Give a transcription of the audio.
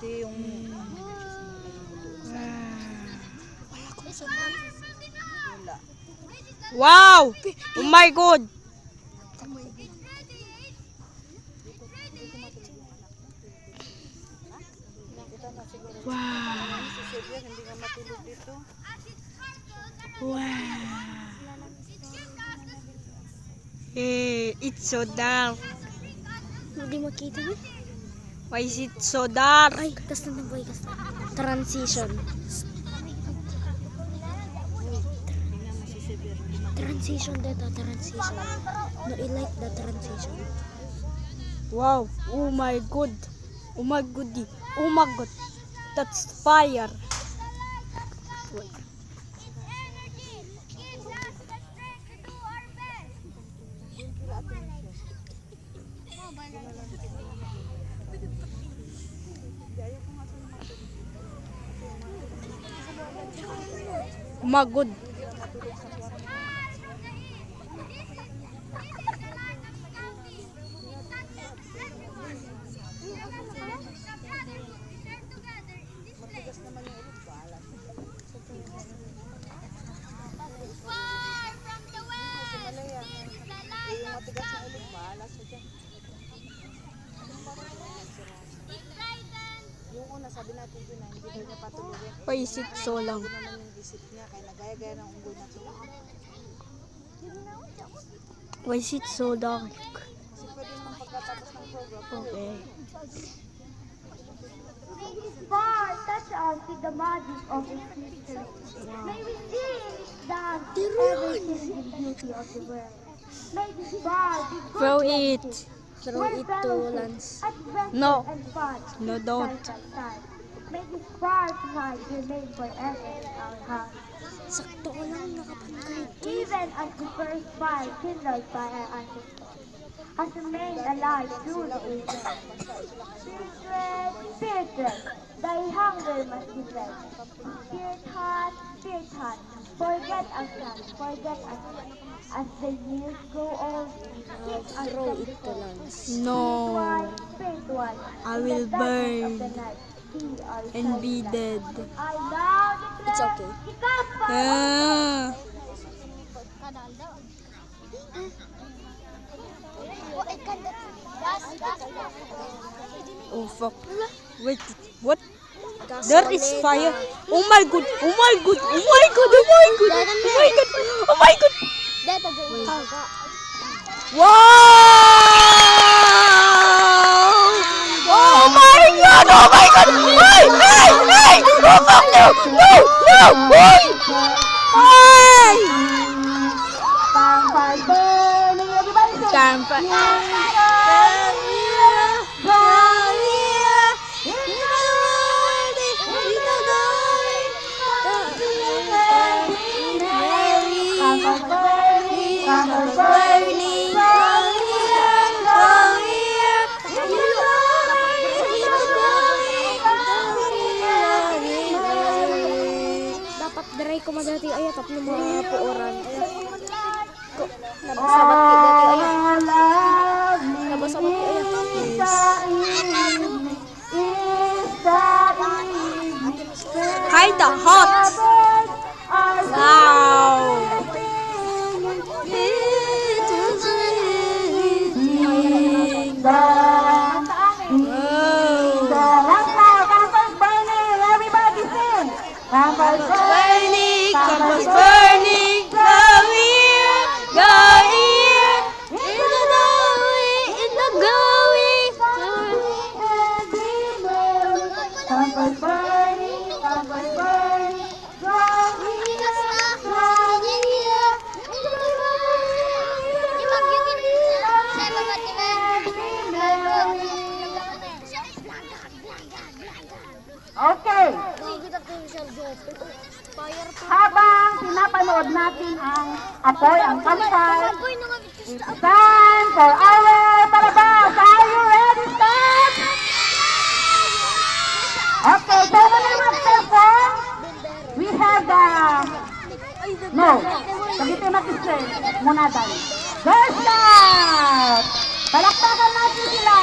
Hindi yung... Wala. Wow! Oh my God! Wow! Hindi nga matulog dito. Wow! Hey, it's so dark. Hindi makita mo? Why is it so dark? Ay, kas na boy, kas na. Transition. Transition dito, transition. No, I like the transition. Wow! Oh my God! Oh my God! Oh my God! That's fire! Oh my God! Yung una sabi natin doon na hindi niya patulogin. Why is it so long? Hindi naman yung isip niya kaya nagaya-gaya ng unggoy na to. Why is it so dark? Kasi pwede naman pagkatapos ng program. Okay. Far touch us with the magic of His mystery. May we see dance everything the beauty of the world. May this bar be good Throw it. Throw it to Lance. adventure No. and fun. No, don't. Side by side. May this bar tonight remain forever in our hearts. Sakto ko lang nakapag-guide. Even as the first fire kindled by our ancestors has remained alive through the ages. Spirit, thy hunger must be fed. Spirit heart, forget us not, forget us not. As the years grow old, keep us Throw from it to Lance. No. Spirit one, I in the will darkness burn of the night, see our and be shining light. dead. I now declare, It's okay. ikaw pa! Ah. Oh fuck. Wait, what? There is fire. Oh my God. Oh my God. Oh my God. Oh my God. Oh my God. Oh my God. Dito, gawin. Wow! Oh my God. Oh my God. Hey, hey, hey. Oh fuck no. No, no. Hey. Hey. Campfire burning, everybody sing. Campfire. Dapat dry ko madati ay tapno mga puoran. Nabasabat ko dati ay. Nabasabat ko ay. Kinda hot. Wow. Burning, campus burning, go here, in the going. Campus burning, campus burning, Okay. Habang pinapanood natin ang apoy, ang campfire, it's time for our palabas. Are you ready, start? Okay, so when we will perform, we have the... No, sabitin natin straight. Muna tayo. First start! Palakpakan natin sila!